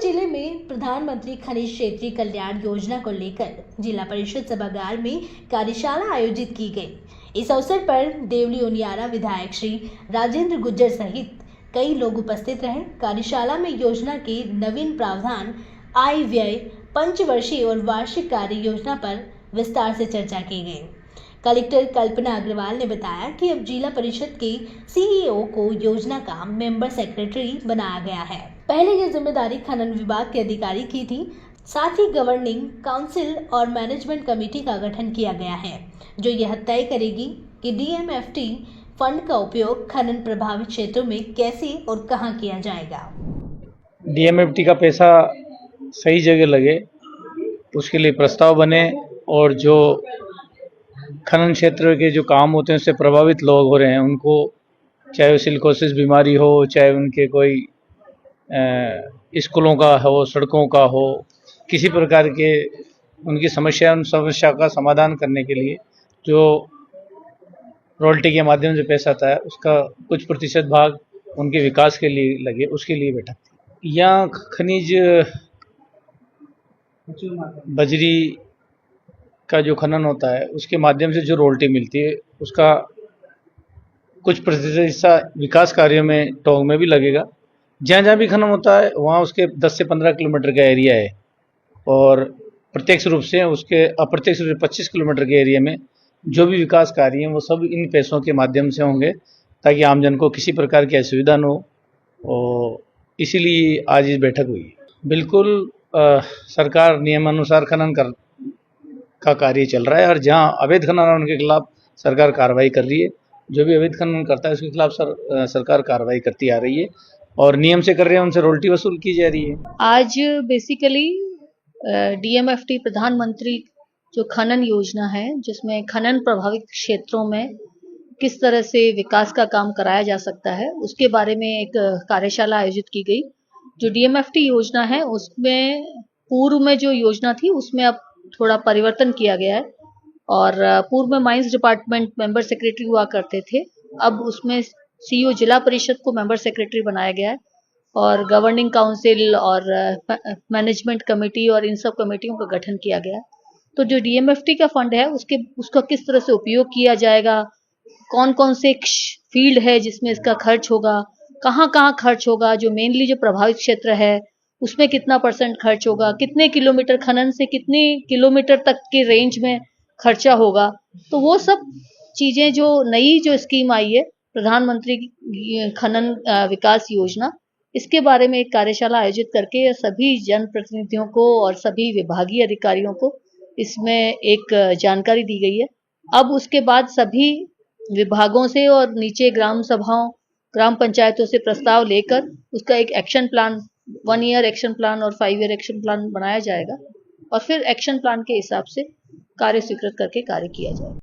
जिले में प्रधानमंत्री खनिज क्षेत्रीय कल्याण योजना को लेकर जिला परिषद सभागार में कार्यशाला आयोजित की गई। इस अवसर पर देवली उनियारा विधायक श्री राजेंद्र गुज्जर सहित कई लोग उपस्थित रहे। कार्यशाला में योजना के नवीन प्रावधान, आय व्यय, पंचवर्षीय और वार्षिक कार्य योजना पर विस्तार से चर्चा की गई। कलेक्टर कल्पना अग्रवाल ने बताया कि अब जिला परिषद के सीईओ को योजना का मेंबर सेक्रेटरी बनाया गया है। पहले यह जिम्मेदारी खनन विभाग के अधिकारी की थी। साथ ही गवर्निंग काउंसिल और मैनेजमेंट कमेटी का गठन किया गया है, जो यह तय करेगी कि डीएमएफटी फंड का उपयोग खनन प्रभावित क्षेत्रों में कैसे और कहां किया जाएगा। डीएमएफटी का पैसा सही जगह लगे, उसके लिए प्रस्ताव बने और जो खनन क्षेत्र के जो काम होते हैं उससे प्रभावित लोग हो रहे हैं, उनको चाहे वो सिलिकोसिस बीमारी हो, चाहे उनके कोई स्कूलों का हो, सड़कों का हो, किसी प्रकार के उनकी समस्या का समाधान करने के लिए जो रॉयल्टी के माध्यम से पैसा आता है उसका कुछ प्रतिशत भाग उनके विकास के लिए लगे, उसके लिए बैठक थी। यहाँ खनिज बजरी का जो खनन होता है उसके माध्यम से जो रॉयल्टी मिलती है उसका कुछ प्रतिशत हिस्सा विकास कार्यों में टोंक में भी लगेगा। जहाँ जहाँ भी खनन होता है वहाँ उसके 10 से 15 किलोमीटर का एरिया है और प्रत्यक्ष रूप से उसके अप्रत्यक्ष रूप से 25 किलोमीटर के एरिया में जो भी विकास कार्य हैं वो सब इन पैसों के माध्यम से होंगे, ताकि आमजन को किसी प्रकार की असुविधा न हो। और इसीलिए आज इस बैठक हुई। बिल्कुल सरकार नियमानुसार खनन का कार्य चल रहा है और जहाँ अवैध खनन है उनके खिलाफ सरकार कार्रवाई कर रही है। जो भी अवैध खनन करता है उसके खिलाफ सरकार कार्रवाई करती आ रही है और नियम से कर रहे हैं, उनसे रॉयल्टी वसूल की जा रही है। आज बेसिकली डीएमएफटी प्रधानमंत्री जो खनन योजना है, जिसमें खनन प्रभावित क्षेत्रों में किस तरह से विकास का काम कराया जा सकता है, उसके बारे में एक कार्यशाला आयोजित की गई। जो डीएमएफटी योजना है उसमें पूर्व में जो योजना थी उसमें अब थोड़ा परिवर्तन किया गया है और पूर्व में माइंस डिपार्टमेंट मेंबर सेक्रेटरी हुआ करते थे, अब उसमें सीईओ जिला परिषद को मेंबर सेक्रेटरी बनाया गया है और गवर्निंग काउंसिल और मैनेजमेंट कमेटी और इन सब कमेटियों का गठन किया गया है। तो जो डीएमएफटी का फंड है उसका किस तरह से उपयोग किया जाएगा, कौन कौन से फील्ड है जिसमें इसका खर्च होगा, कहाँ कहाँ खर्च होगा, जो मेनली जो प्रभावित क्षेत्र है उसमें कितना % खर्च होगा, कितने किलोमीटर खनन से कितने किलोमीटर तक के रेंज में खर्चा होगा। तो वो सब चीजें जो नई जो स्कीम आई है प्रधानमंत्री खनन विकास योजना, इसके बारे में एक कार्यशाला आयोजित करके सभी जनप्रतिनिधियों को और सभी विभागीय अधिकारियों को इसमें एक जानकारी दी गई है। अब उसके बाद सभी विभागों से और नीचे ग्राम सभाओं, ग्राम पंचायतों से प्रस्ताव लेकर उसका एक action plan, 1 year action plan और 5 ईयर एक्शन प्लान बनाया जाएगा और फिर एक्शन प्लान के हिसाब से कार्य स्वीकृत करके कार्य किया जाएगा।